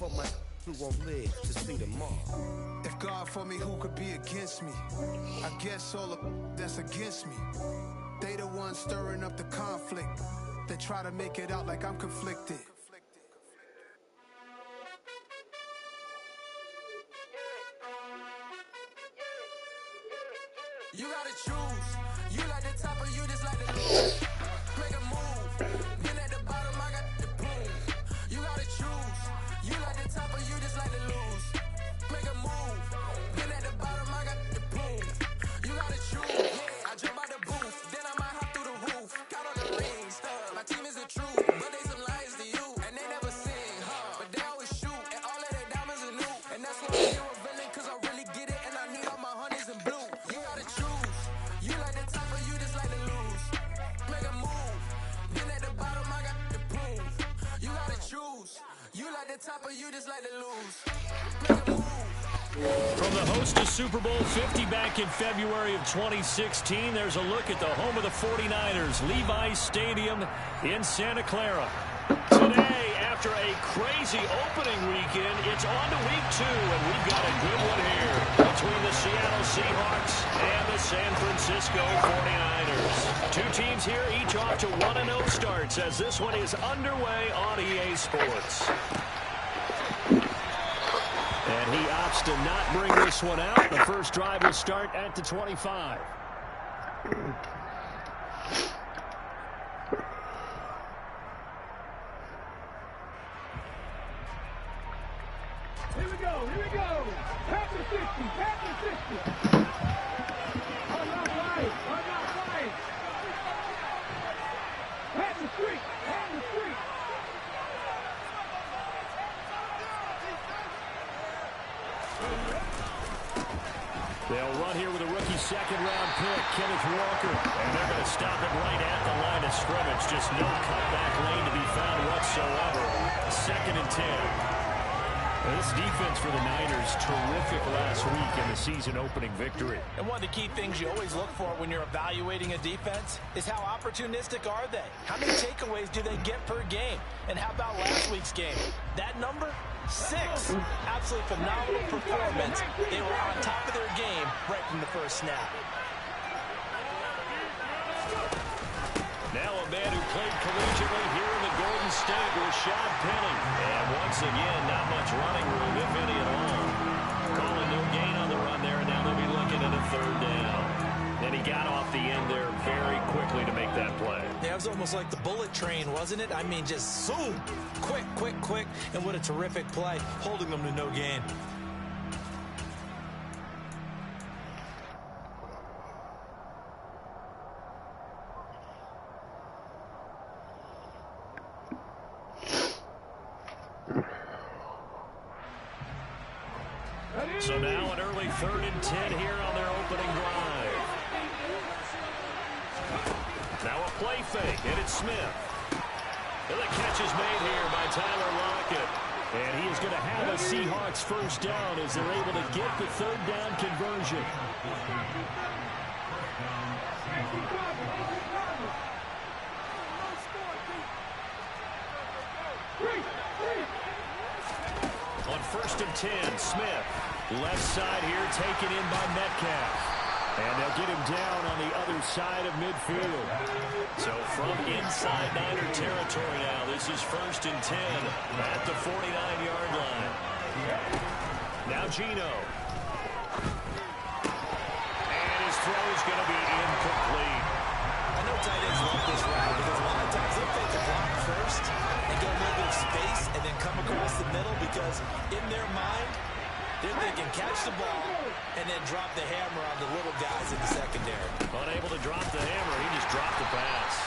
for my who won't live to see tomorrow. If God for me, who could be against me? I guess all the that's against me. They the ones stirring up the conflict. They try to make it out like I'm conflicted. You gotta choose. You like the top or you just like the lose. Make a move. Then at the bottom I got the boom. You gotta choose. You like the top or you just like the lose. Make a move. Then at the bottom I got the boom. You gotta choose. Yeah, I jump out the booth. Then I might hop through the roof. Count on the rings. My team is the truth. But they some liars to you. And they never sing, huh? But they always shoot. And all of their diamonds are new. And that's why I'm here a villain. Cause I really get it. And I need all my honeys in blue. You gotta choose. You like the top or you just like to lose. Make a move. Then at the bottom I got the boom. You gotta choose. You like the top or you just like to lose. Make a move. From the host of Super Bowl 50 back in February of 2016, there's a look at the home of the 49ers, Levi's Stadium in Santa Clara. Today, after a crazy opening weekend, it's on to week 2, and we've got a good one here between the Seattle Seahawks and the San Francisco 49ers. Two teams here, each off to 1-0 starts as this one is underway on EA Sports. And he opts to not bring this one out. The first drive will start at the 25. Here we go. Pass the 60, pass the 60. On that right. Pass the street. They'll run here with a rookie second-round pick, Kenneth Walker. And they're going to stop it right at the line of scrimmage. Just no cutback lane to be found whatsoever. 2nd and 10. This defense for the Niners, terrific last week in the season-opening victory. And one of the key things you always look for when you're evaluating a defense is how opportunistic are they? How many takeaways do they get per game? And how about last week's game? That number? 6. Absolutely phenomenal performance. They were on top of their game right from the first snap. Now a man who played collegiately here in the Golden State, Rashad Penny. And once again, not much running room, if any at all. Calling no gain on the run there, and now they'll be looking at a 3rd down. And he got off the end there very quickly to make that play. Yeah, it was almost like the bullet train, wasn't it? I mean, just zoom. Quick. And what a terrific play, holding them to no gain. So now an early 3rd and 10 here on their opening drive. Now a play fake, and it's Smith. And the catch is made here by Tyler Lockett. And he is going to have a Seahawks first down as they're able to get the 3rd down conversion. On 1st and 10, Smith. Left side here taken in by Metcalf. And they'll get him down on the other side of midfield. So from inside Niner territory now, this is 1st and 10 at the 49-yard line. Now Geno. And his throw is going to be incomplete. I know tight ends love this route because a lot of times they'll take the block first and get a little bit of space and then come across the middle because in their mind, they're thinking catch the ball and then drop the hammer on the little guys in the secondary. Unable to drop the hammer, he just dropped the pass.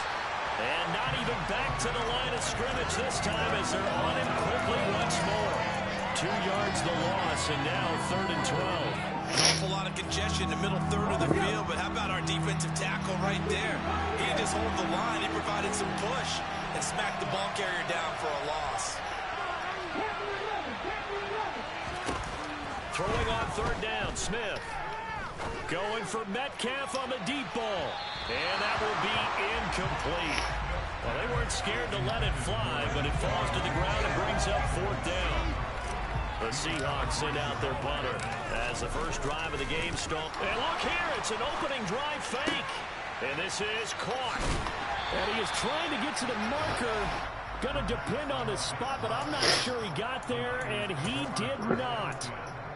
And not even back to the line of scrimmage this time as they're on him quickly once more. 2 yards the loss, and now 3rd and 12. An awful lot of congestion in the middle third of the field, but how about our defensive tackle right there? He didn't just hold the line, he provided some push and smacked the ball carrier down for a loss. Throwing on 3rd down, Smith. Going for Metcalf on the deep ball. And that will be incomplete. Well, they weren't scared to let it fly, but it falls to the ground and brings up 4th down. The Seahawks send out their punter as the first drive of the game starts. And look here, it's an opening drive fake. And this is caught. And he is trying to get to the marker. Going to depend on the spot, but I'm not sure he got there, and he did not.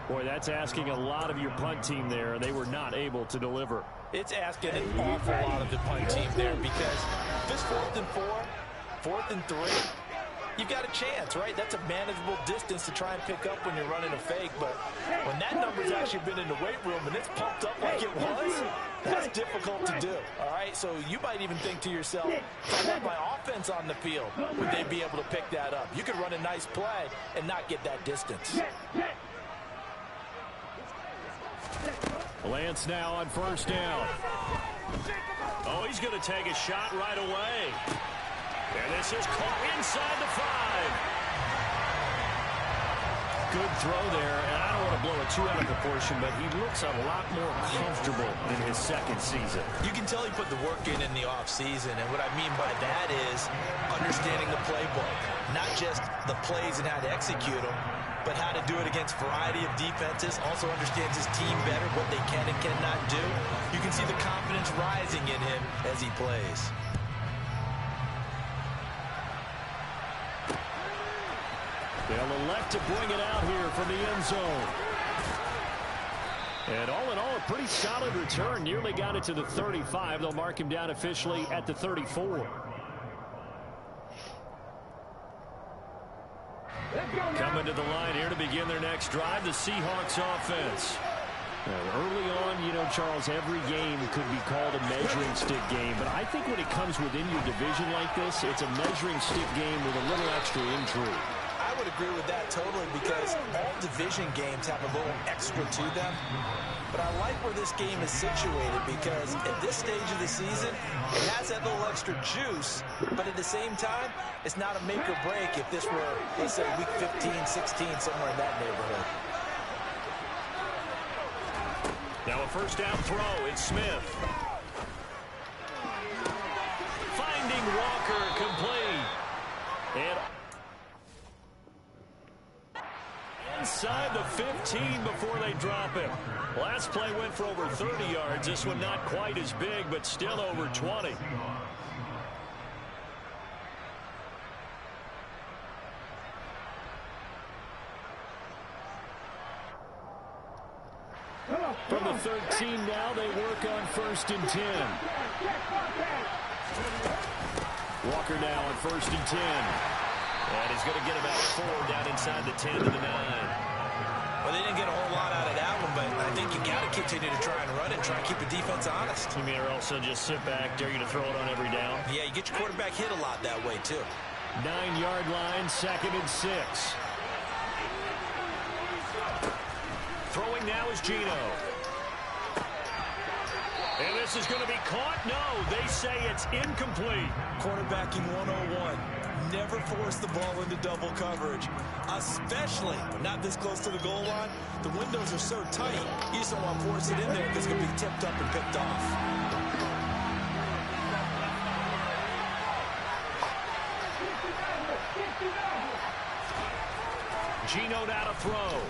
Boy, that's asking a lot of your punt team there. They were not able to deliver. It's asking an awful lot of the punt team there because if it's 4th and 4, 4th and 3, you've got a chance, right? That's a manageable distance to try and pick up when you're running a fake. But when that number's actually been in the weight room and it's pumped up like it was, that's difficult to do, all right? So you might even think to yourself, if I had my offense on the field, would they be able to pick that up? You could run a nice play and not get that distance. Lance now on first down. Oh, he's going to take a shot right away. And this is caught inside the 5. Good throw there, and I don't want to blow it too out of proportion, but he looks a lot more comfortable in his second season. You can tell he put the work in the offseason, and what I mean by that is understanding the playbook, not just the plays and how to execute them, but how to do it against a variety of defenses. Also understands his team better, what they can and cannot do. You can see the confidence rising in him as he plays. They'll elect to bring it out here from the end zone. And all in all, a pretty solid return. Nearly got it to the 35. They'll mark him down officially at the 34. Coming to the line here to begin their next drive, the Seahawks offense. Now, early on, you know, Charles, every game could be called a measuring stick game. But I think when it comes within your division like this, it's a measuring stick game with a little extra intrigue. I would agree with that totally because all division games have a little extra to them. But I like where this game is situated because at this stage of the season, it has that little extra juice, but at the same time, it's not a make or break if this were, let's say, week 15, 16, somewhere in that neighborhood. Now a first down throw, it's Smith. Finding Walker complete. And inside the 15 before they drop him. Last play went for over 30 yards. This one not quite as big, but still over 20. From the 13 now, they work on 1st and 10. Walker now on 1st and 10. And he's going to get about 4 down inside the 10 to the 9. Well, they didn't get a whole lot out of that one, but I think you got to continue to try and run it, try and keep the defense honest. You mean or else they'll just sit back, dare you to throw it on every down? Yeah, you get your quarterback hit a lot that way, too. 9-yard line, 2nd and 6. Throwing now is Gino. And this is going to be caught? No, they say it's incomplete. Quarterbacking 101. Never force the ball into double coverage, especially not this close to the goal line. The windows are so tight, you just don't want to force it in there because it's going to be tipped up and picked off. Gino now to throw.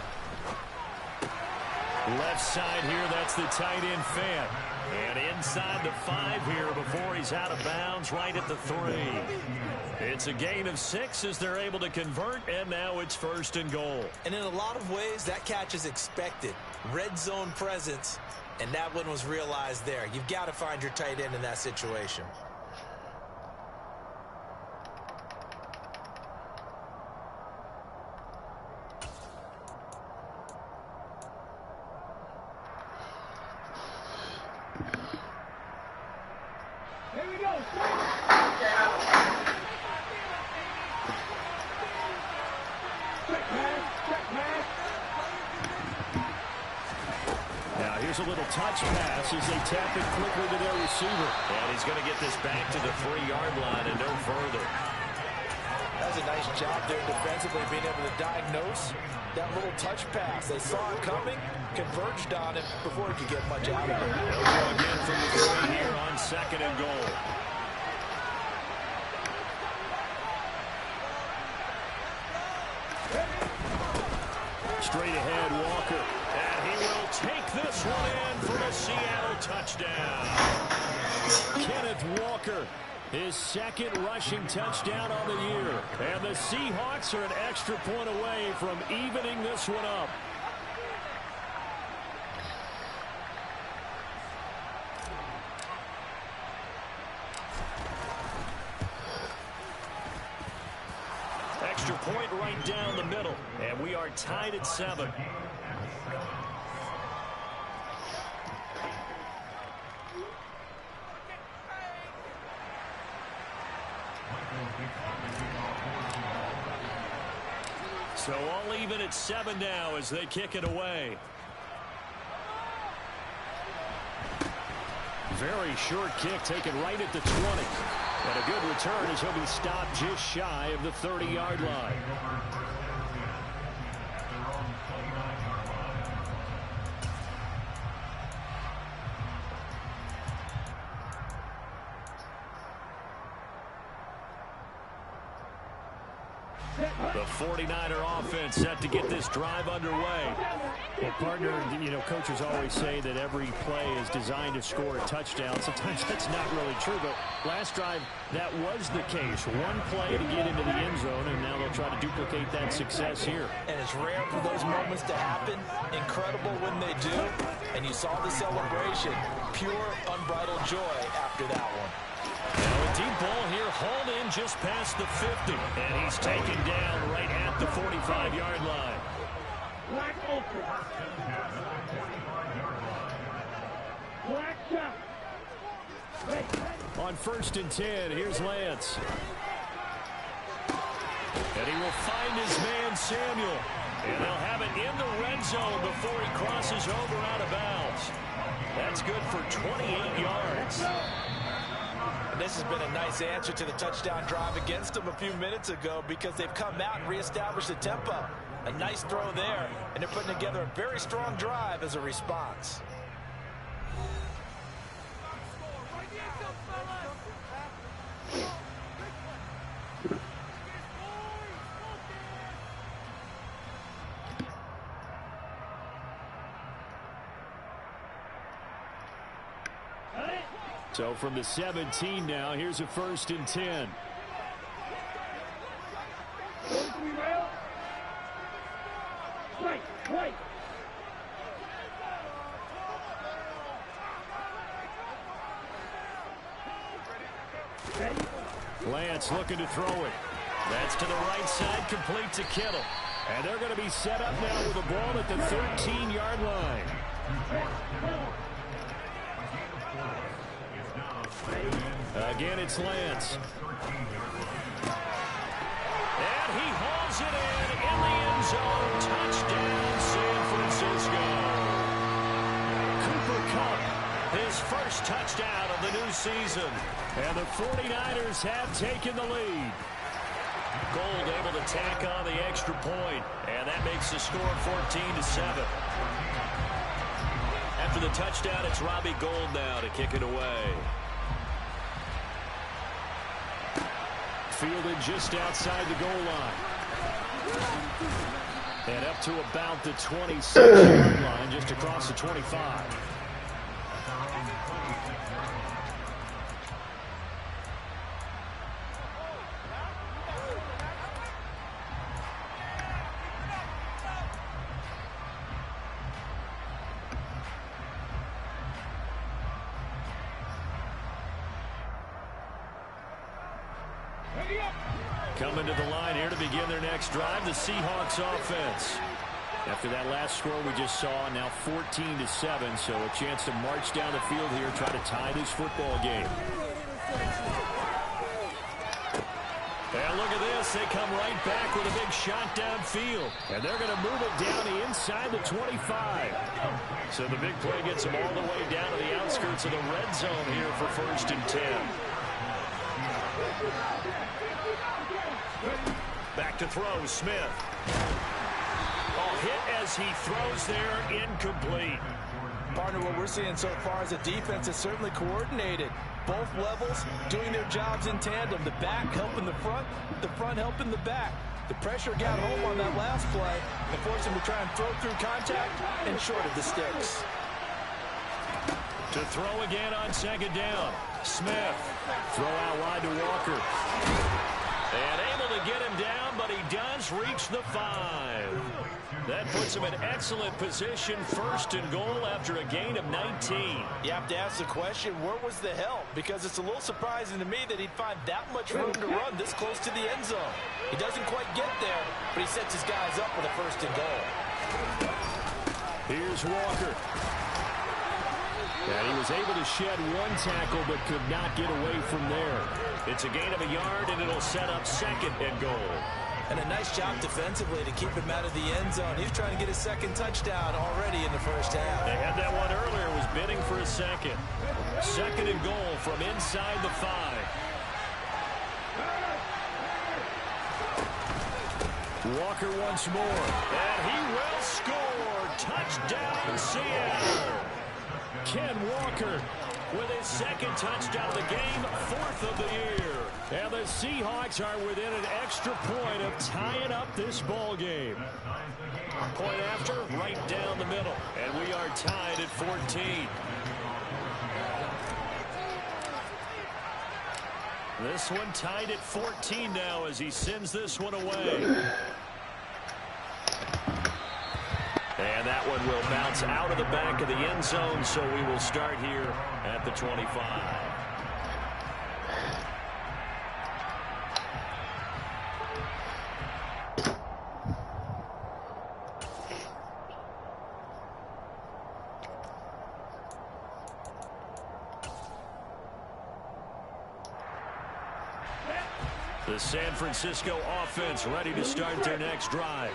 Left side here, that's the tight end Fant. And inside the 5 here before he's out of bounds right at the 3. It's a gain of 6 as they're able to convert, and now it's 1st and goal. And in a lot of ways, that catch is expected. Red zone presence, and that one was realized there. You've got to find your tight end in that situation. Here we go. Now here's a little touch pass as they tap it quickly to their receiver. And he's going to get this back to the 3-yard line and no further. That was a nice job there defensively, being able to diagnose that little touch pass. They saw it coming, converged on it before he could get much out of it. They'll go again from the 3 here on 2nd and goal. Straight ahead, Walker. And he will take this one in for a Seattle touchdown. Kenneth Walker, his second rushing touchdown on the year. And the Seahawks are an extra point away from evening this one up. Extra point right down the middle. And we are tied at 7. So all even at 7 now as they kick it away. Very short kick taken right at the 20. And a good return as he'll be stopped just shy of the 30-yard line. The 49er offense set to get this drive underway. Well, partner, coaches always say that every play is designed to score a touchdown. Sometimes that's not really true, but last drive, that was the case. One play to get into the end zone, and now they'll try to duplicate that success here. And it's rare for those moments to happen. Incredible when they do. And you saw the celebration. Pure, unbridled joy after that one. Now a deep ball here, hauled in just past the 50. And he's taken down right at the 45-yard line. Black open. Black shot. On 1st and 10, here's Lance. And he will find his man, Samuel. And they'll have it in the red zone before he crosses over out of bounds. That's good for 28 yards. And this has been a nice answer to the touchdown drive against them a few minutes ago because they've come out and reestablished the tempo. A nice throw there, and they're putting together a very strong drive as a response. So from the 17 now, here's a 1st and 10. Right. Lance looking to throw it. That's to the right side, complete to Kittle. And they're going to be set up now with the ball at the 13-yard line. Again, it's Lance. And he hauls it in the end zone. Touchdown, San Francisco. Cooper Kupp, his first touchdown of the new season. And the 49ers have taken the lead. Gold able to tack on the extra point. And that makes the score 14-7. After the touchdown, it's Robbie Gould now to kick it away. Fielded just outside the goal line. And up to about the 26-yard line, just across the 25. Coming to the line here to begin their next drive, the Seahawks offense. After that last score we just saw, now 14-7, so a chance to march down the field here, try to tie this football game. And look at this, they come right back with a big shot downfield. And they're going to move it down the inside the 25. So the big play gets them all the way down to the outskirts of the red zone here for 1st and 10. Back to throw, Smith. Hit as he throws there, incomplete. Partner, what we're seeing so far is a defense is certainly coordinated. Both levels doing their jobs in tandem. The back helping the front helping the back. The pressure got home on that last play and forced him to try and throw through contact and short of the sticks. To throw again on second down. Smith. Throw out wide to Walker. And able to get him down, but he does reach the 5. That puts him in excellent position, 1st and goal after a gain of 19. You have to ask the question, where was the help? Because it's a little surprising to me that he'd find that much room to run this close to the end zone. He doesn't quite get there, but he sets his guys up with a 1st and goal. Here's Walker. And he was able to shed 1 tackle, but could not get away from there. It's a gain of a yard, and it'll set up 2nd and goal. And a nice job defensively to keep him out of the end zone. He's trying to get his 2nd touchdown already in the 1st half. They had that one earlier, was bidding for a 2nd. 2nd and goal from inside the 5. Walker once more. And he will score. Touchdown, Seattle. Ken Walker with his 2nd touchdown of the game, 4th of the year. And the Seahawks are within an extra point of tying up this ball game. Point after, right down the middle. And we are tied at 14. This one tied at 14 now as he sends this one away. And that one will bounce out of the back of the end zone, so we will start here at the 25. The San Francisco offense ready to start their next drive.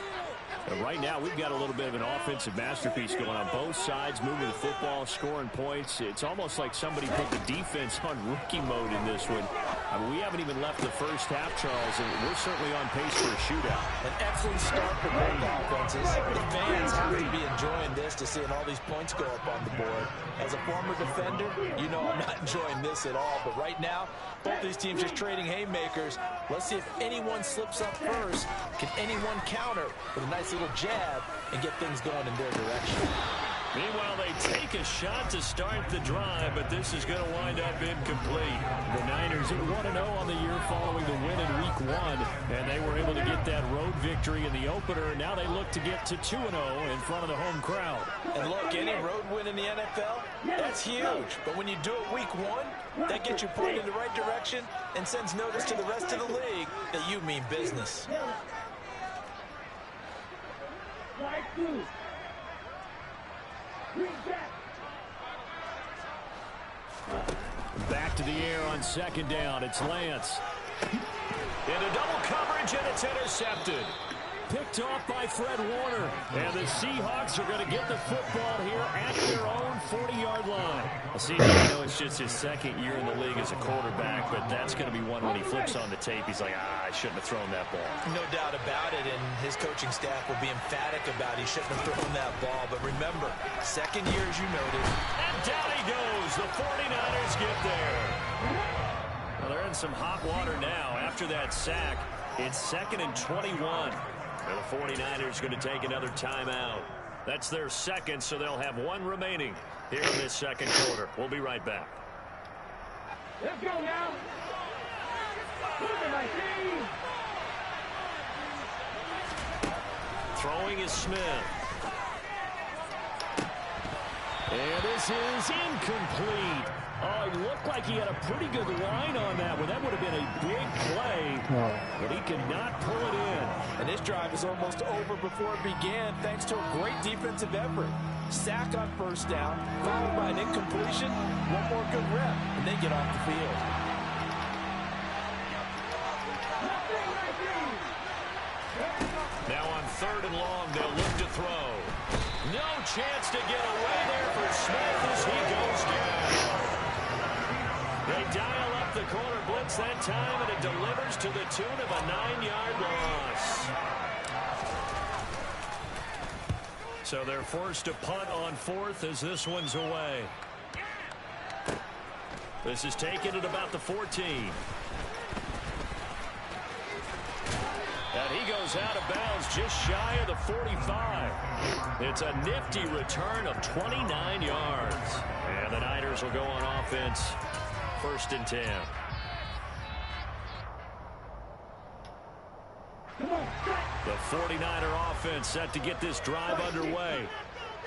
And right now, we've got a little bit of an offensive masterpiece going on both sides, moving the football, scoring points. It's almost like somebody put the defense on rookie mode in this one. I mean, we haven't even left the 1st half, Charles, and we're certainly on pace for a shootout. An excellent start for both offenses. The fans have to be enjoying this to seeing all these points go up on the board. As a former defender, you know I'm not enjoying this at all. But right now, both these teams just trading haymakers. Let's see if anyone slips up first. Can anyone counter with a nice little jab and get things going in their direction? Meanwhile, they take a shot to start the drive, but this is going to wind up incomplete. The Niners at 1-0 on the year following the win in Week 1, and they were able to get that road victory in the opener. Now they look to get to 2-0 in front of the home crowd. And look, any road win in the NFL, that's huge. But when you do it Week 1, that gets you pointed in the right direction and sends notice to the rest of the league that you mean business. Back to the air on 2nd down. It's Lance. Into double coverage, and it's intercepted. Picked off by Fred Warner. And the Seahawks are going to get the football here at their own 40-yard line. Well, see, I know it's just his 2nd year in the league as a quarterback, but that's going to be one when he flips on the tape. He's like, I shouldn't have thrown that ball. No doubt about it, and his coaching staff will be emphatic about he shouldn't have thrown that ball. But remember, 2nd year, as you noted. And down he goes. The 49ers get there. Well, they're in some hot water now after that sack. It's 2nd and 21. And the 49ers going to take another timeout. That's their 2nd, so they'll have 1 remaining here in this 2nd quarter. We'll be right back. Let's go now. Look at my team. Throwing is Smith. And this is incomplete. Oh, it looked like he had a pretty good line on that one. That would have been a big play, but he could not pull it in. And this drive is almost over before it began, thanks to a great defensive effort. Sack on 1st down, followed by an incompletion, 1 more good rep, and they get off the field. Now on 3rd and long, they'll look to throw. No chance to get away there for Smith as he goes down. They dial up the corner blitz that time, and it delivers to the tune of a 9-yard loss. So they're forced to punt on 4th as this one's away. This is taken at about the 14. And he goes out of bounds just shy of the 45. It's a nifty return of 29 yards. And the Niners will go on offense, 1st and 10. The 49er offense set to get this drive underway.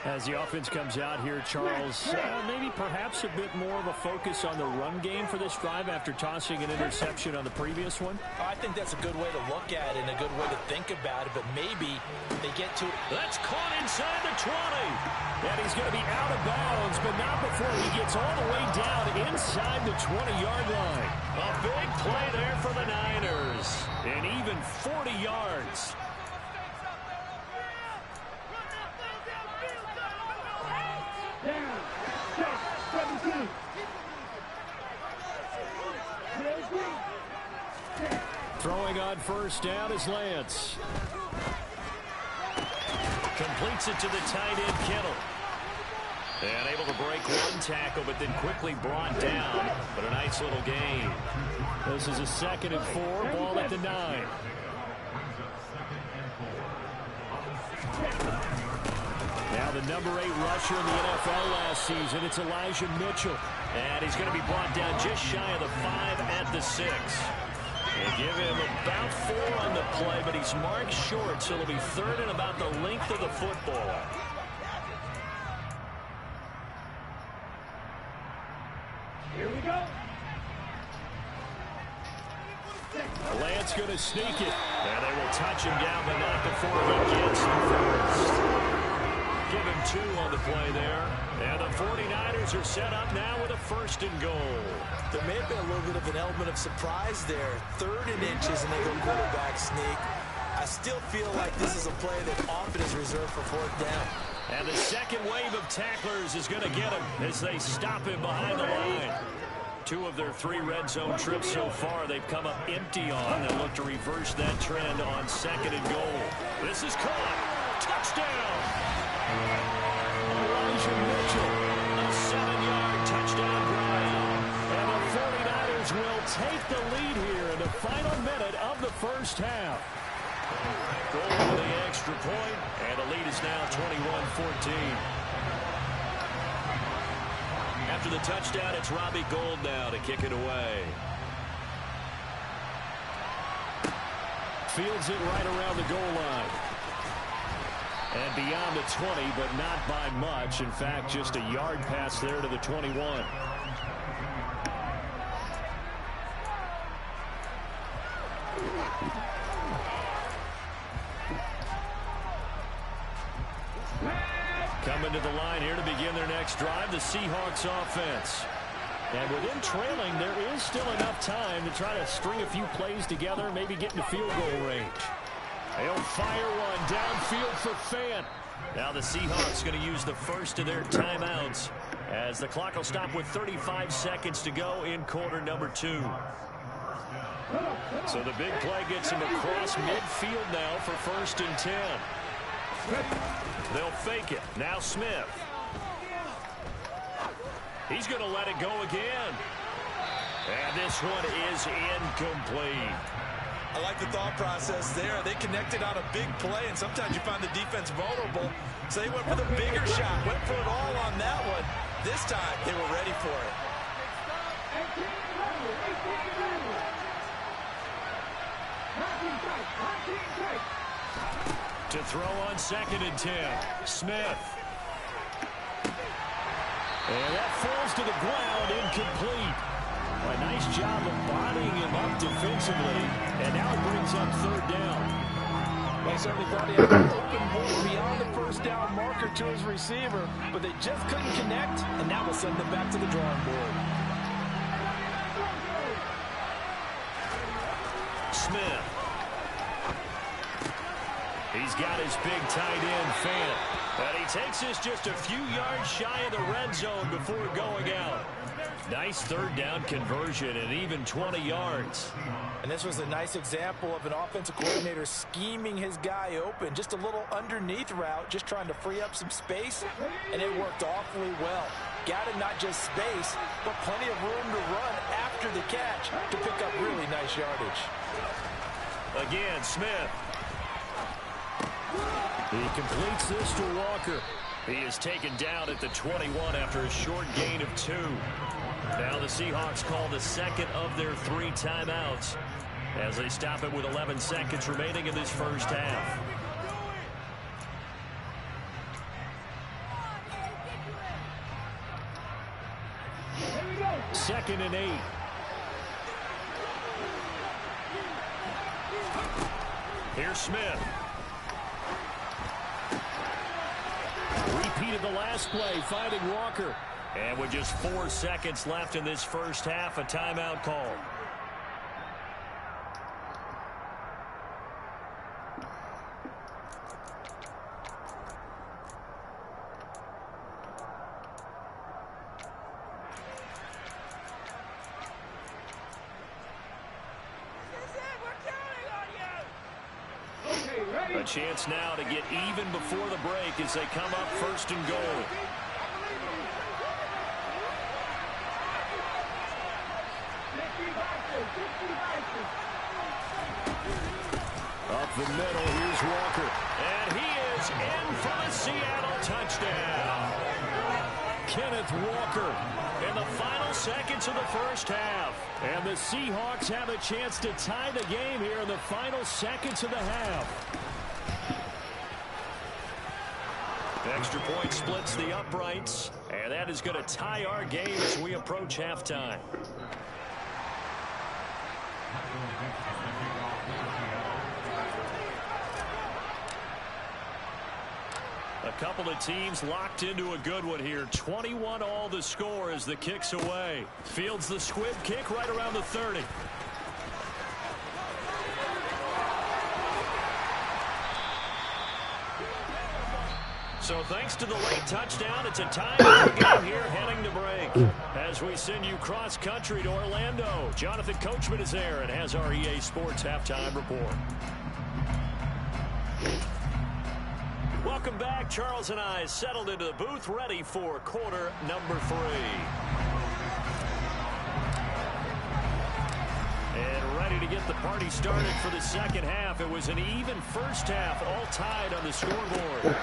As the offense comes out here, Charles, maybe perhaps a bit more of a focus on the run game for this drive after tossing an interception on the previous one? I think that's a good way to look at it and a good way to think about it, but maybe they get to... That's caught inside the 20. And he's going to be out of bounds, but not before he gets all the way down inside the 20-yard line. A big play there for the Niners. And even 40 yards. Throwing on 1st down is Lance. Completes it to the tight end, Kittle. And able to break one tackle, but then quickly brought down. But a nice little gain. This is a 2nd and 4, ball at the 9. Now the number 8 rusher in the NFL last season, it's Elijah Mitchell. And he's going to be brought down just shy of the 5 at the 6. They give him about 4 on the play, but he's marked short, so it'll be 3rd and about the length of the football. Here we go. Lance going to sneak it. And they will touch him down, but not before he gets the 1st. Give him 2 on the play there. And the 49ers are set up now with a 1st and goal. There may have been a little bit of an element of surprise there. 3rd and inches, and they go quarterback sneak. I still feel like this is a play that often is reserved for 4th down. And the second wave of tacklers is going to get him as they stop him behind the line. 2 of their 3 red zone trips so far they've come up empty on. They'll look to reverse that trend on 2nd and goal. This is caught. Touchdown. Elijah Mitchell, a 7-yard touchdown drive. And the 49ers will take the lead here in the final minute of the 1st half. Goal for the extra point, and the lead is now 21-14. After the touchdown, it's Robbie Gould now to kick it away. Fields it right around the goal line. And beyond the 20, but not by much. In fact, just a yard pass there to the 21. Coming to the line here to begin their next drive, the Seahawks offense. And with them trailing, there is still enough time to try to string a few plays together, maybe get into field goal range. They'll fire one downfield for Fant. Now the Seahawks going to use the first of their timeouts as the clock will stop with 35 seconds to go in quarter number 2. So the big play gets him across midfield now for 1st and 10. They'll fake it. Now Smith. He's going to let it go again. And this one is incomplete. I like the thought process there. They connected on a big play, and sometimes you find the defense vulnerable. So they went for the bigger shot, went for it all on that one. This time, they were ready for it. To throw on 2nd and 10. Smith. And that falls to the ground, incomplete. A nice job of bodying him up defensively. And now it brings up 3rd down. They certainly thought he had an open hole beyond the 1st down marker to his receiver, but they just couldn't connect, and now we'll send them back to the drawing board. Smith. He's got his big tight end, Fant. And he takes this just a few yards shy of the red zone before going out. Nice 3rd down conversion and even 20 yards. And this was a nice example of an offensive coordinator scheming his guy open. Just a little underneath route, just trying to free up some space, and it worked awfully well. Got him not just space, but plenty of room to run after the catch to pick up really nice yardage. Again, Smith. He completes this to Walker. He is taken down at the 21 after a short gain of 2. Now the Seahawks call the second of their 3 timeouts as they stop it with 11 seconds remaining in this first half. Second and 8. Here's Smith. Repeated the last play, finding Walker. And with just 4 seconds left in this first half, a timeout call. A chance now to get even before the break as they come up first and goal. Up the middle, here's Walker. And he is in for the Seattle touchdown. Kenneth Walker in the final seconds of the first half. And the Seahawks have a chance to tie the game here in the final seconds of the half. Extra point splits the uprights, and that is going to tie our game as we approach halftime. A couple of teams locked into a good one here. 21 all the score as the kick's away. Fields the squib kick right around the 30. So thanks to the late touchdown, it's a tie game here heading to break. As we send you cross-country to Orlando, Jonathan Coachman is there and has our EA Sports halftime report. Welcome back. Charles and I settled into the booth, ready for quarter number 3. And ready to get the party started for the second half. It was an even first half, all tied on the scoreboard.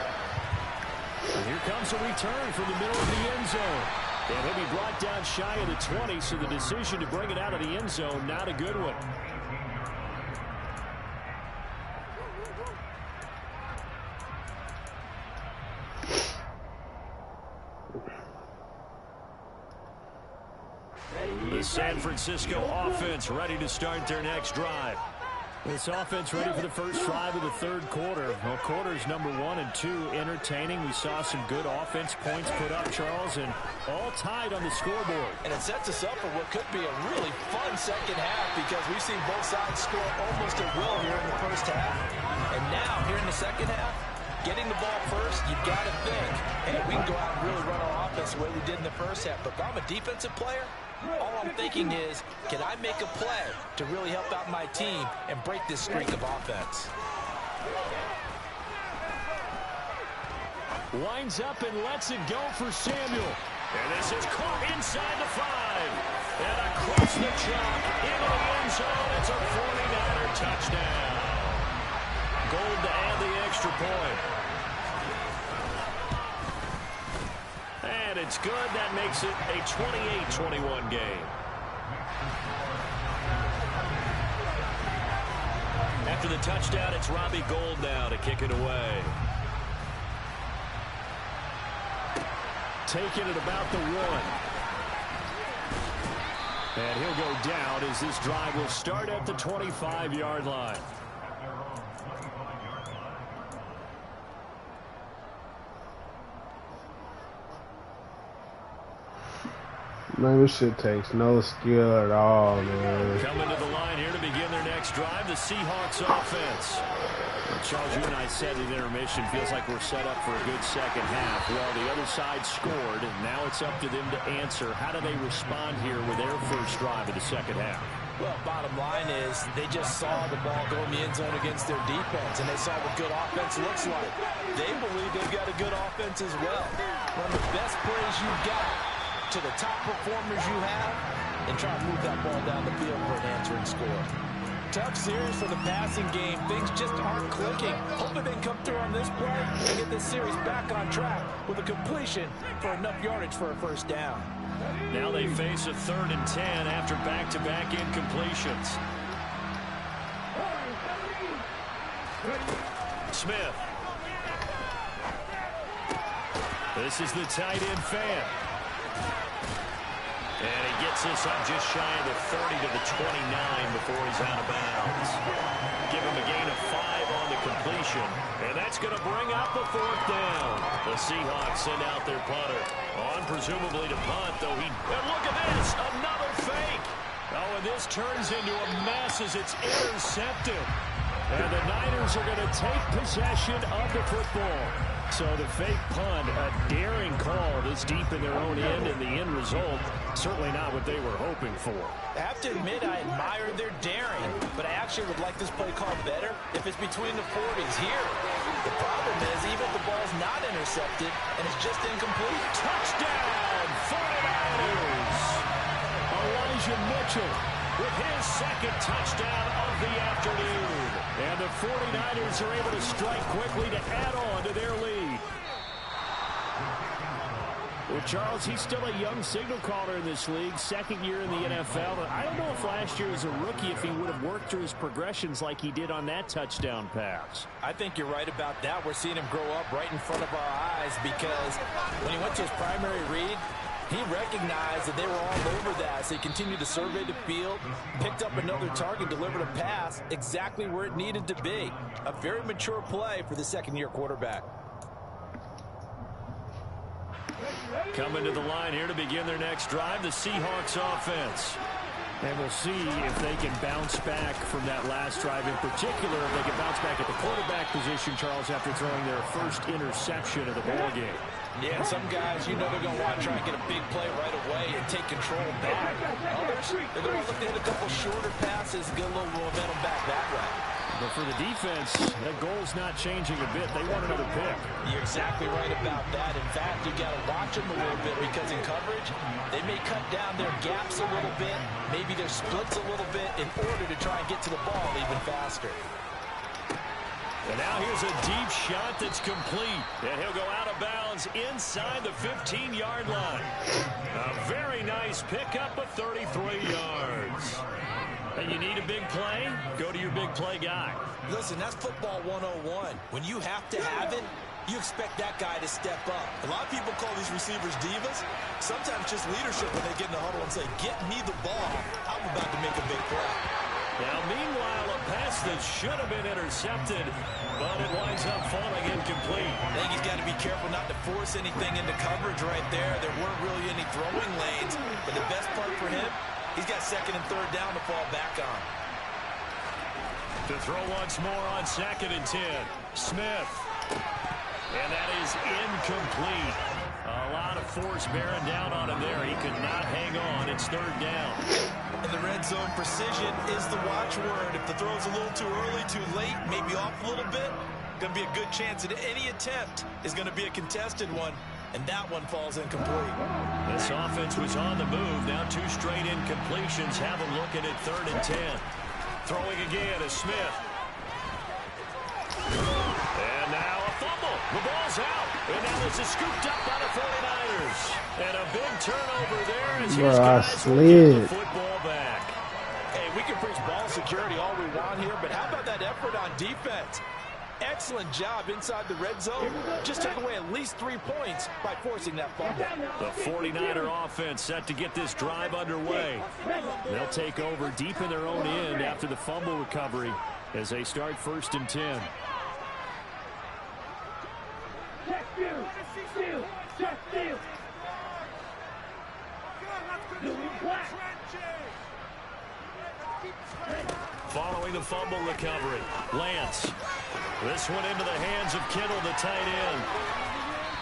And here comes a return from the middle of the end zone. And he'll be brought down shy of the 20, so the decision to bring it out of the end zone, not a good one. The San Francisco offense ready to start their next drive. This offense ready for the first drive of the third quarter. Well, quarters number 1 and 2 entertaining. We saw some good offense points put up, Charles, and all tied on the scoreboard. And it sets us up for what could be a really fun second half because we've seen both sides score almost at will here in the first half. And now, here in the second half, getting the ball first, you've got to think, hey, we can go out and really run our offense the way we did in the first half. But if I'm a defensive player, all I'm thinking is, can I make a play to really help out my team and break this streak of offense? Winds up and lets it go for Samuel. And this is caught inside the 5. And across the chalk into the end zone. It's a 49er touchdown. Gold to add the extra point. And it's good. That makes it a 28-21 game. After the touchdown, it's Robbie Gould now to kick it away. Taking it about the 1. And he'll go down as this drive will start at the 25-yard line. Man, this shit takes no skill at all, man. Coming to the line here to begin their next drive, the Seahawks offense. Charles, you and I said at intermission, feels like we're set up for a good second half. Well, the other side scored, and now it's up to them to answer. How do they respond here with their first drive of the second half? Well, bottom line is they just saw the ball go in the end zone against their defense, and they saw what good offense looks like. They believe they've got a good offense as well. Run the best plays you've got to the top performers you have, and try to move that ball down the field for an answering score. tough series for the passing game. Things just aren't clicking. Hopefully they can come through on this play and get this series back on track with a completion for enough yardage for a first down. Now they face a 3rd and 10 after back-to-back incompletions. Smith. This is the tight end fan. And he gets this up just shy of the 30 to the 29 before he's out of bounds. Give him a gain of 5 on the completion. And that's going to bring up the 4th down. The Seahawks send out their punter. On presumably to punt, though he... And look at this! Another fake! Oh, and this turns into a mess as it's intercepted. And the Niners are going to take possession of the football. So the fake punt, a daring call this deep in their own end, and the end result, certainly not what they were hoping for. I have to admit, I admire their daring, but I actually would like this play called better if it's between the 40s here. The problem is, even if the ball's not intercepted and it's just incomplete. Touchdown, 49ers! Elijah Mitchell with his 2nd touchdown of the afternoon. And the 49ers are able to strike quickly to add on to their lead. Well, Charles, he's still a young signal caller in this league, 2nd year in the NFL. I don't know if last year as a rookie, if he would have worked through his progressions like he did on that touchdown pass. I think you're right about that. We're seeing him grow up right in front of our eyes because when he went to his primary read, he recognized that they were all over that, so he continued to survey the field, picked up another target, delivered a pass exactly where it needed to be. A very mature play for the 2nd-year quarterback. Coming to the line here to begin their next drive, the Seahawks offense. And we'll see if they can bounce back from that last drive in particular, if they can bounce back at the quarterback position, Charles, after throwing their first interception of the ball game. Yeah, some guys, you know they're going to want to try and get a big play right away and take control back. Others, they're going to look to hit a couple shorter passes, get a little momentum back that way. But for the defense, that goal's not changing a bit. They want another pick. You're exactly right about that. In fact, you got to watch them a little bit because in coverage, they may cut down their gaps a little bit, maybe their splits a little bit in order to try and get to the ball even faster. And now here's a deep shot that's complete. And he'll go out of bounds inside the 15-yard line. A very nice pickup of 33 yards. And you need a big play? Go to your big play guy. Listen, that's football 101. When you have to have it, you expect that guy to step up. A lot of people call these receivers divas. Sometimes just leadership when they get in the huddle and say, get me the ball. I'm about to make a big play. Now, meanwhile, a pass that should have been intercepted, but it winds up falling incomplete. I think he's got to be careful not to force anything into coverage right there. There weren't really any throwing lanes, but the best part for him, he's got 2nd and 3rd down to fall back on. To throw once more on 2nd and 10. Smith. And that is incomplete. A lot of force bearing down on him there. He could not hang on. It's 3rd down. And the red zone precision is the watchword. If the throw's a little too early, too late, maybe off a little bit, going to be a good chance that any attempt is going to be a contested one. And that one falls incomplete. This offense was on the move. Now 2 straight incompletions. Have them looking at 3rd and 10. Throwing again is Smith. And now a fumble. The ball's out. And now this is scooped up by the 49ers. And a big turnover there as his guys will get the football back. Hey, we can preach ball security all we want here, but how about that effort on defense? Excellent job inside the red zone. Just took away at least 3 points by forcing that fumble. The 49er offense set to get this drive underway. They'll take over deep in their own end after the fumble recovery as they start 1st and 10. Following the fumble recovery, Lance. This one into the hands of Kittle, the tight end.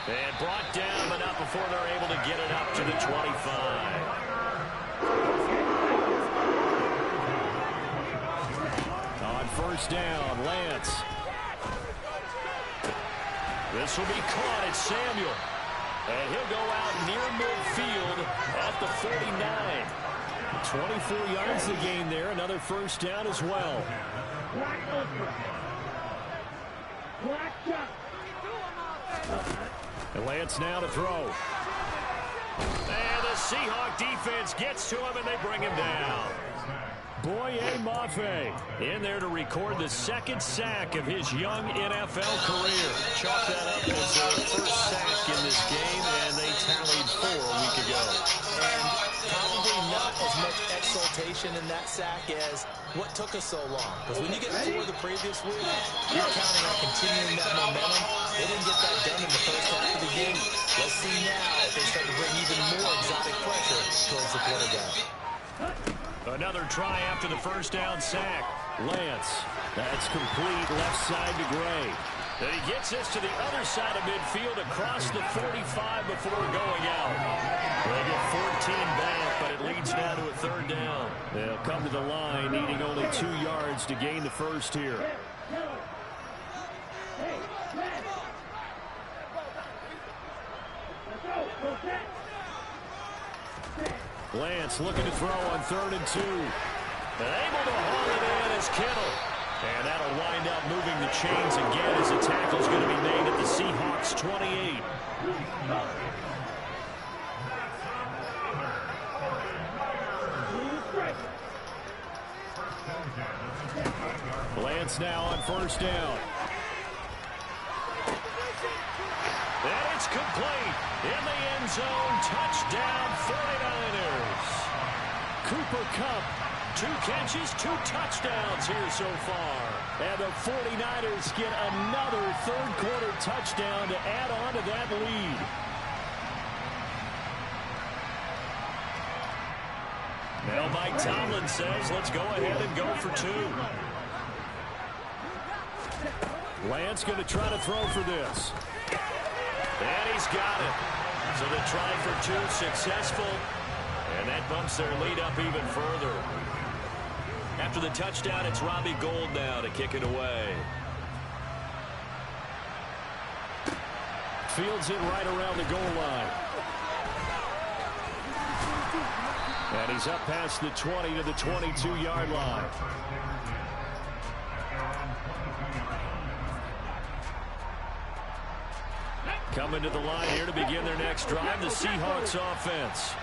And brought down, but not before they're able to get it up to the 25. On 1st down, Lance. This will be caught at Samuel. And he'll go out near midfield at the 49. 24 yards to gain there. Another first down as well. And Lance now to throw. And the Seahawks defense gets to him, and they bring him down. Boye Mafe in there to record the second sack of his young NFL career. Chalk that up as their first sack in this game, and they tallied 4 a week ago. And probably not as much exultation in that sack as what took us so long. Because when you get 4 the previous week, you're counting on continuing that momentum. They didn't get that done in the first half of the game. Let's see now if they start to bring even more exotic pressure towards the quarterback. Another try after the first down sack. Lance, that's complete left side to Gray. And he gets this to the other side of midfield across the 45 before going out. They get 14 back, but it leads now to a third down. They'll come to the line, needing only 2 yards to gain the first here. Lance looking to throw on 3rd and 2. And able to haul it in as Kittle. And that'll wind up moving the chains again as the tackle's going to be made at the Seahawks 28. Lance now on first down. And it's complete. In the end zone, touchdown 49ers. Cooper Kupp, 2 catches, 2 touchdowns here so far. And the 49ers get another third-quarter touchdown to add on to that lead. Now Mike Tomlin says, let's go ahead and go for 2. Lance going to try to throw for this. And he's got it. So the try for 2 successful. And that bumps their lead up even further. After the touchdown, it's Robbie Gould now to kick it away. Fields it right around the goal line. And he's up past the 20 to the 22-yard line. Coming to the line here to begin their next drive, the Seahawks offense.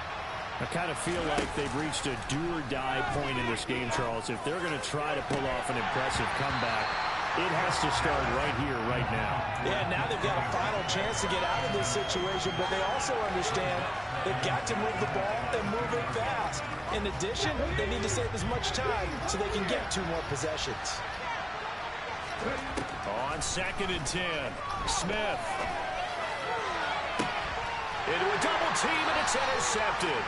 I kind of feel like they've reached a do-or-die point in this game, Charles. If they're going to try to pull off an impressive comeback, it has to start right here, right now. Yeah, now they've got a final chance to get out of this situation, but they also understand they've got to move the ball and move it fast. In addition, they need to save as much time so they can get 2 more possessions. On 2nd and 10, Smith. Into a double team, and it's intercepted.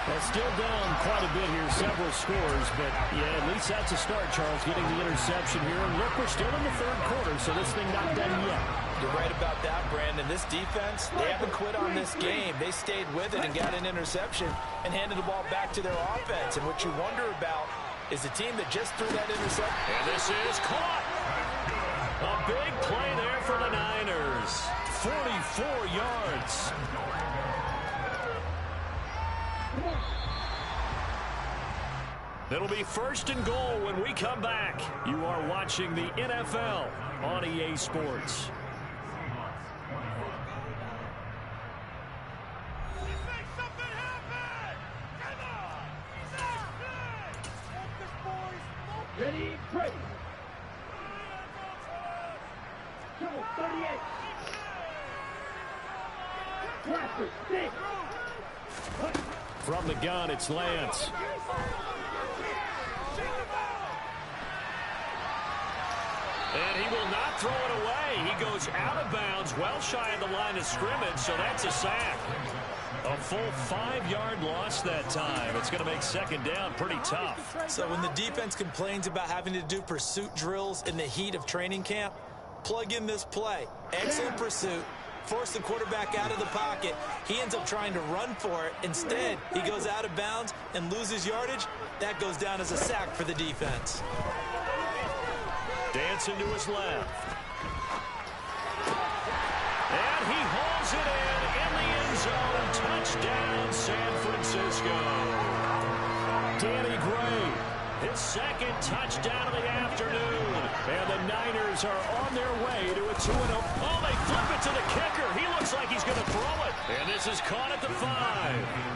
Well, still down quite a bit here, several scores, but yeah, at least that's a start, Charles, getting the interception here. And look, we're still in the 3rd quarter, so this thing not done yet. You're right about that, Brandon. This defense, they haven't quit on this game. They stayed with it and got an interception and handed the ball back to their offense. And what you wonder about is the team that just threw that interception. And this is caught. A big play there for the Niners. 44 yards. It'll be 1st and goal when we come back. You are watching the NFL on EA Sports. Ready, break. Come on, 38. Clapper, 6. From the gun, it's Lance. And he will not throw it away. He goes out of bounds, well shy of the line of scrimmage, so that's a sack. A full 5-yard loss that time. It's going to make 2nd down pretty tough. So when the defense complains about having to do pursuit drills in the heat of training camp, plug in this play. Excellent pursuit. Force the quarterback out of the pocket. He ends up trying to run for it. Instead, he goes out of bounds and loses yardage. That goes down as a sack for the defense. Dancing to his left. And he hauls it in the end zone. Touchdown, San Francisco. Danny Gray, his second touchdown of the afternoon. And the Niners are on their way to a 2-0. Oh, they flip it to the kicker. He looks like he's going to throw it. And this is caught at the 5.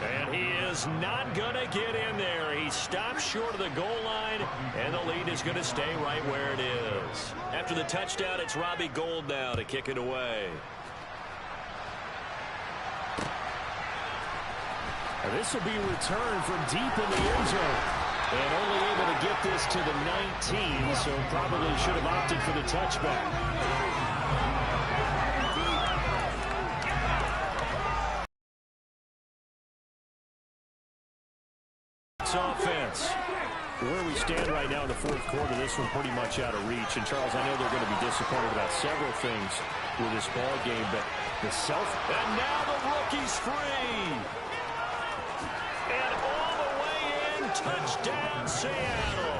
And he is not going to get in there. He stops short of the goal line, and the lead is going to stay right where it is. After the touchdown, it's Robbie Gould now to kick it away. This will be returned from deep in the end zone. And only able to get this to the 19, so probably should have opted for the touchback. It's offense. Where we stand right now in the fourth quarter, this one pretty much out of reach. And, Charles, I know they're going to be disappointed about several things with this ball game, but the And now the rookie's free. And all the way in, touchdown Seattle.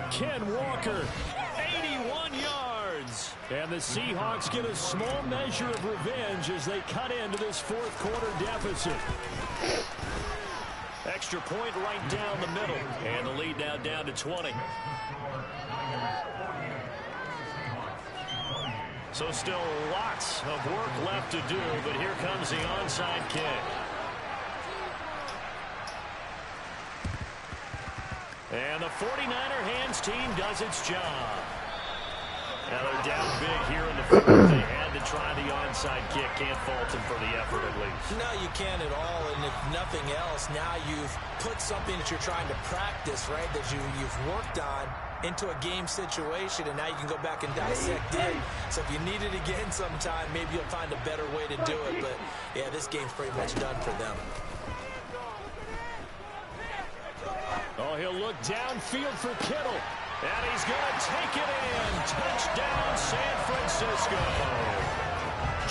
Ken Walker, 81 yards. And the Seahawks get a small measure of revenge as they cut into this fourth quarter deficit. Extra point right down the middle. And the lead now down to 20. So still lots of work left to do, but here comes the onside kick. And the 49er hands team does its job. Now they're down big here in the fourth. They had to try the onside kick. Can't fault them for the effort at least. No, you can't at all. And if nothing else, now you've put something that you're trying to practice, right, that you've worked on into a game situation, and now you can go back and dissect it. So if you need it again sometime, maybe you'll find a better way to do it. But, yeah, this game's pretty much done for them. Oh, he'll look downfield for Kittle. And he's going to take it in. Touchdown, San Francisco.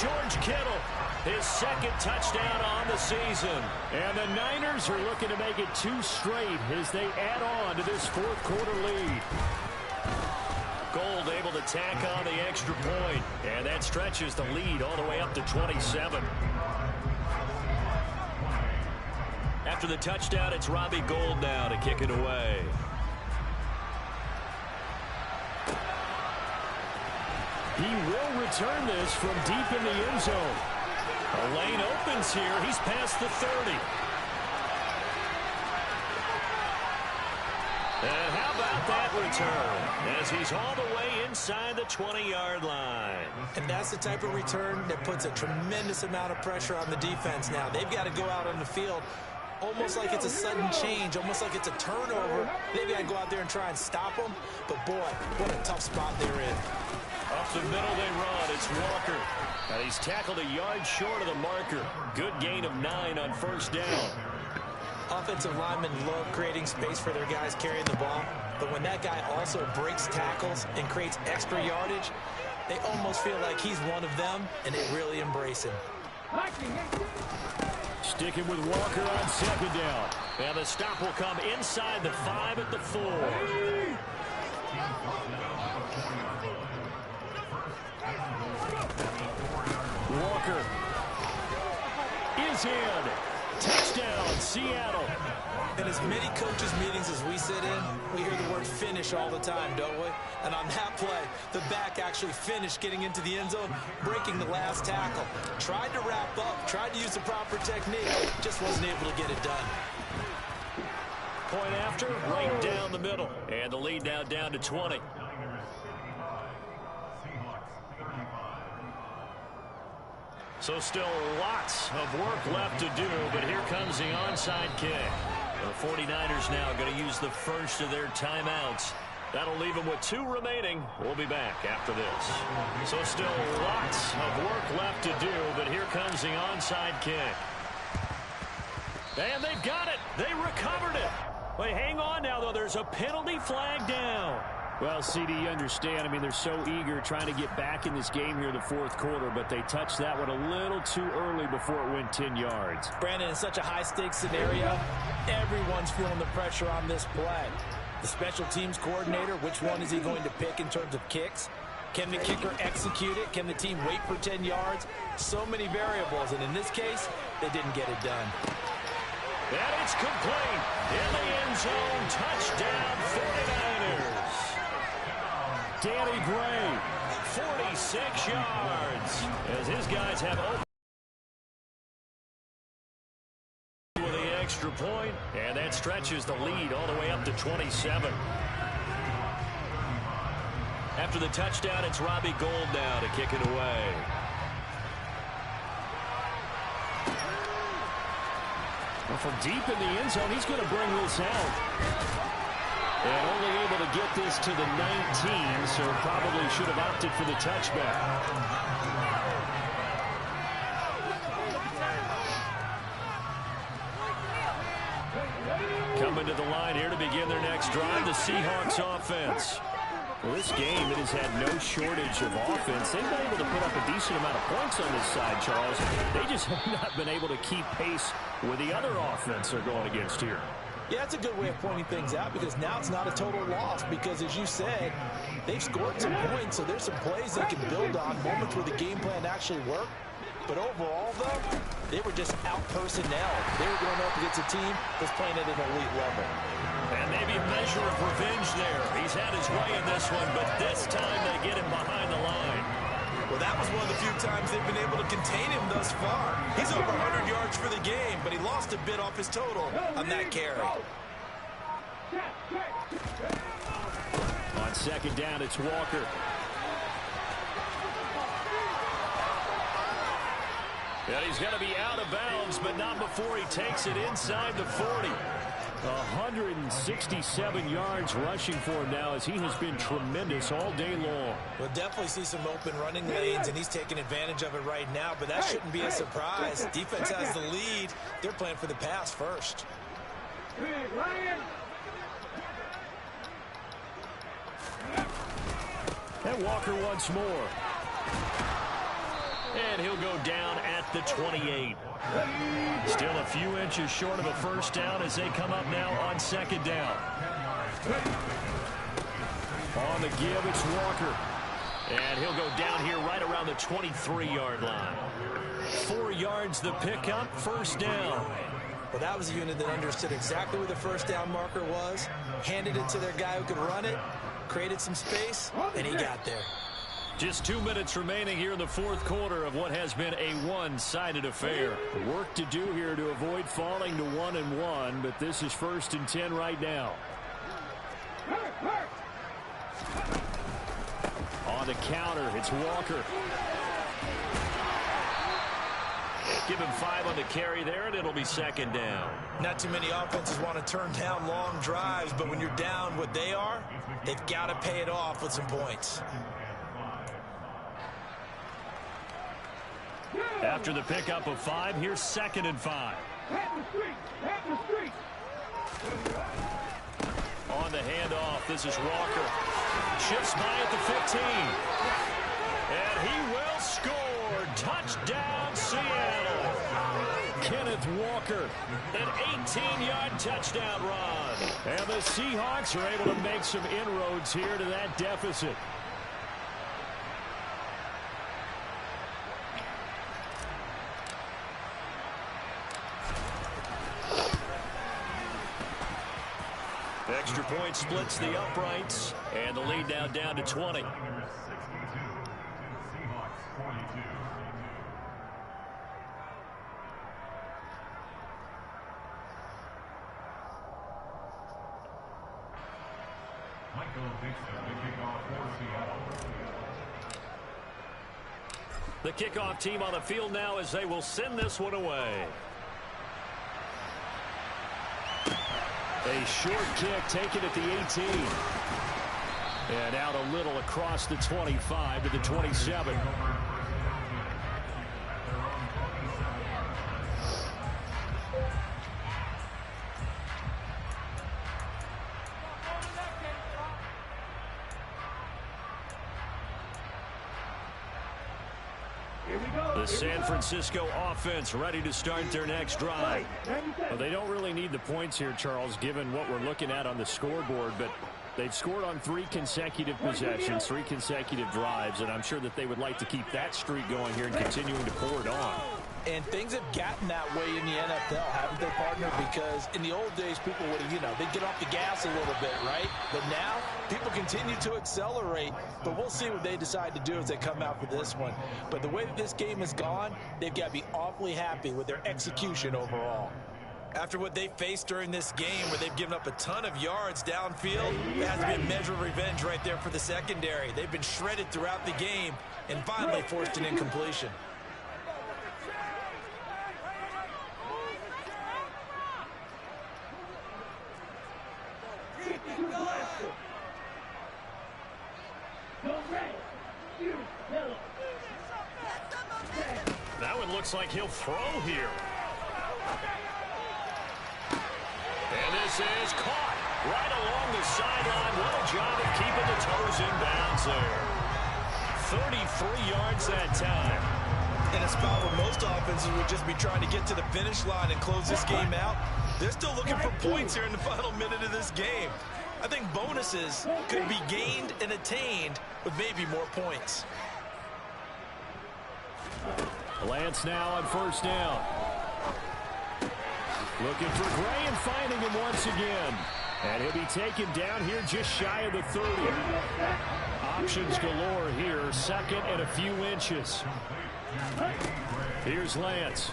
George Kittle, his second touchdown on the season. And the Niners are looking to make it 2 straight as they add on to this fourth quarter lead. Gould able to tack on the extra point. And that stretches the lead all the way up to 27. After the touchdown, it's Robbie Gould now to kick it away. He will return this from deep in the end zone. A lane opens here. He's past the 30. And how about that return as he's all the way inside the 20-yard line. And that's the type of return that puts a tremendous amount of pressure on the defense now. They've got to go out on the field almost like it's a sudden change, almost like it's a turnover. They've got to go out there and try and stop them. But, boy, what a tough spot they're in. Up the middle they run. It's Walker. And he's tackled a yard short of the marker. Good gain of 9 on first down. Offensive linemen love creating space for their guys carrying the ball. But when that guy also breaks tackles and creates extra yardage, they almost feel like he's one of them, and they really embrace him. Sticking with Walker on second down. And the stop will come inside the 5 at the 4. Walker is in. Touchdown, Seattle. In as many coaches' meetings as we sit in, we hear the word finish all the time, don't we? And on that play, the back actually finished getting into the end zone, breaking the last tackle. Tried to wrap up, tried to use the proper technique, just wasn't able to get it done. Point after, right down the middle. And the lead now down to 20. So still lots of work left to do, but here comes the onside kick. The 49ers now going to use the first of their timeouts. That'll leave them with 2 remaining. We'll be back after this. So still lots of work left to do, but here comes the onside kick. And they've got it. They recovered it. Wait, hang on now, though. There's a penalty flag down. Well, CD, you understand. I mean, they're so eager trying to get back in this game here in the fourth quarter, but they touched that one a little too early before it went 10 yards. Brandon, in such a high-stakes scenario, everyone's feeling the pressure on this play. The special teams coordinator, which one is he going to pick in terms of kicks? Can the kicker execute it? Can the team wait for 10 yards? So many variables, and in this case, they didn't get it done. And it's complete. In the end zone, touchdown 49ers. Danny Gray, 46 yards. As his guys have opened with the extra point, and that stretches the lead all the way up to 27. After the touchdown, it's Robbie Gould now to kick it away. Well, from deep in the end zone, he's going to bring this out. And only able to get this to the 19, so probably should have opted for the touchback. Coming to the line here to begin their next drive, the Seahawks offense. Well, this game, it has had no shortage of offense. They've been able to put up a decent amount of points on this side, Charles. They just have not been able to keep pace with the other offense they're going against here. Yeah, that's a good way of pointing things out because now it's not a total loss because, as you said, they've scored some points, so there's some plays they can build on, moments where the game plan actually worked. But overall, though, they were just out-personnel. They were going up against a team that's playing at an elite level. And maybe a measure of revenge there. He's had his way in this one, but this time they get him behind the line. Well, that was one of the few times they've been able to contain him thus far. He's over 100 yards for the game, but he lost a bit off his total on that carry. On second down, it's Walker. And he's going to be out of bounds, but not before he takes it inside the 40. 167 yards rushing for him now as he has been tremendous all day long. We'll definitely see some open running lanes, and he's taking advantage of it right now, but that shouldn't be a surprise. Defense has the lead. They're playing for the pass first. And Walker once more. And he'll go down at the 28. Still a few inches short of a first down as they come up now on second down. On the give, it's Walker. And he'll go down here right around the 23-yard line. 4 yards the pickup, first down. Well, that was a unit that understood exactly where the first down marker was, handed it to their guy who could run it, created some space, and he got there. Just 2 minutes remaining here in the fourth quarter of what has been a one-sided affair. Work to do here to avoid falling to 1-1, but this is 1st and 10 right now. On the counter, it's Walker. Give him 5 on the carry there, and it'll be second down. Not too many offenses want to turn down long drives, but when you're down what they are, they've got to pay it off with some points. After the pickup of 5, here's 2nd and 5. On the handoff, this is Walker. Shifts by at the 15. And he will score. Touchdown, Seattle. Kenneth Walker. An 18-yard touchdown run. And the Seahawks are able to make some inroads here to that deficit. Extra point splits the uprights, and the lead now down to 20. The kickoff team on the field now as they will send this one away. A short kick taken at the 18. And out a little across the 25 to the 27. The San Francisco offense ready to start their next drive. Well, they don't really need the points here, Charles, given what we're looking at on the scoreboard, but they've scored on 3 consecutive possessions, 3 consecutive drives, and I'm sure that they would like to keep that streak going here and continuing to pour it on. And things have gotten that way in the NFL, haven't they, partner? Because in the old days, people would have, they'd get off the gas a little bit, right? But now, people continue to accelerate. But we'll see what they decide to do as they come out for this one. But the way that this game has gone, they've got to be awfully happy with their execution overall. After what they faced during this game, where they've given up a ton of yards downfield, there has to be a measure of revenge right there for the secondary. They've been shredded throughout the game and finally forced an incompletion. That one looks like he'll throw here. And this is caught right along the sideline. What a job of keeping the toes in bounds there. 33 yards that time. In a spot where most offenses would just be trying to get to the finish line and close this game out, they're still looking for points here in the final minute of this game. I think bonuses could be gained and attained with maybe more points. Lance now on first down. Looking for Gray and finding him once again. And he'll be taken down here just shy of the 30. Options galore here. Second and a few inches. Here's Lance.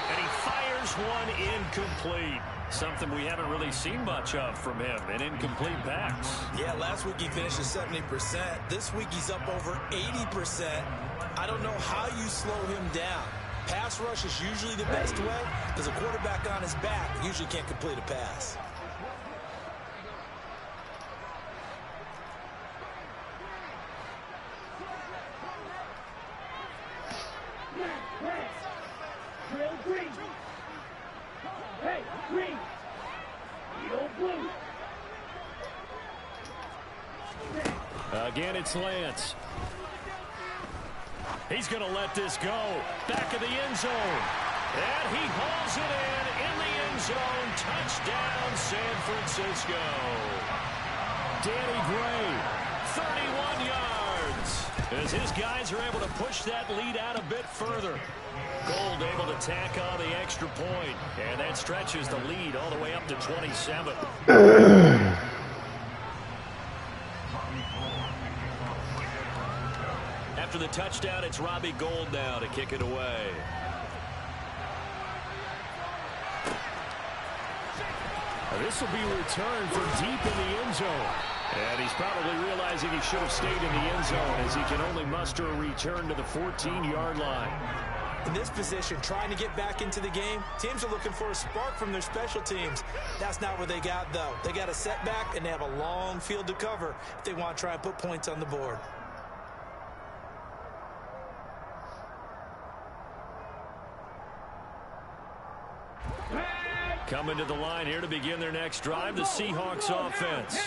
And he fires one incomplete. Something we haven't really seen much of from him, an incomplete pass. Yeah, last week he finished at 70%. This week he's up over 80%. I don't know how you slow him down. Pass rush is usually the best way because a quarterback on his back usually can't complete a pass. Again, it's Lance. He's going to let this go. Back of the end zone. And he hauls it in the end zone. Touchdown, San Francisco. Danny Gray. 31 yards. As his guys are able to push that lead out a bit further. Gold able to tack on the extra point. And that stretches the lead all the way up to 27. After the touchdown, it's Robbie Gould now to kick it away. This will be returned from deep in the end zone. And he's probably realizing he should have stayed in the end zone as he can only muster a return to the 14-yard line. In this position, trying to get back into the game, teams are looking for a spark from their special teams. That's not what they got, though. They got a setback, and they have a long field to cover if they want to try and put points on the board. Coming to the line here to begin their next drive, the Seahawks offense.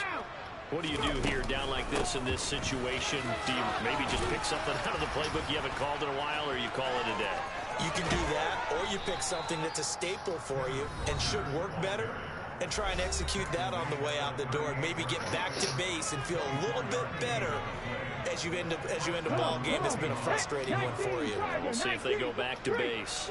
What do you do here down like this in this situation? Do you maybe just pick something out of the playbook you haven't called in a while, or you call it a day? You can do that, or you pick something that's a staple for you and should work better and try and execute that on the way out the door and maybe get back to base and feel a little bit better as you end a ball game that's been a frustrating one for you. We'll see if they go back to base.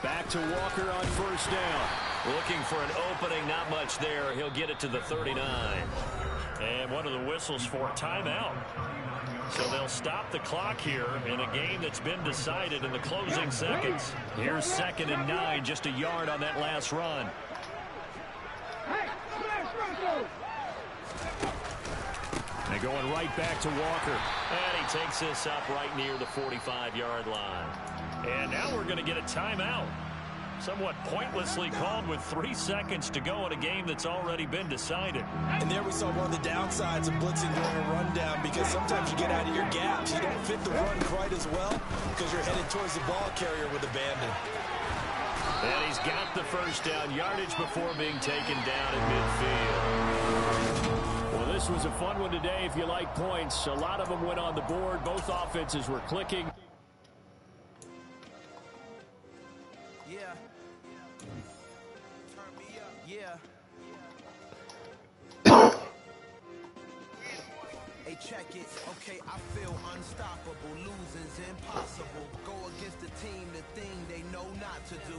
Back to Walker on first down. Looking for an opening, not much there. He'll get it to the 39. And one of the whistles for a timeout. So they'll stop the clock here in a game that's been decided in the closing seconds. Here's 2nd and 9, just a yard on that last run. They're going right back to Walker. And he takes this up right near the 45-yard line. And now we're going to get a timeout. Somewhat pointlessly called with 3 seconds to go in a game that's already been decided. And there we saw one of the downsides of blitzing during a rundown, because sometimes you get out of your gaps. You don't fit the run quite as well because you're headed towards the ball carrier with abandon. And he's got the first down, yardage before being taken down in midfield. Well, this was a fun one today if you like points. A lot of them went on the board. Both offenses were clicking. Yeah. Turn me up. Yeah. check it. Okay, I feel unstoppable. Losing's impossible. Go against the team, the thing they know not to do.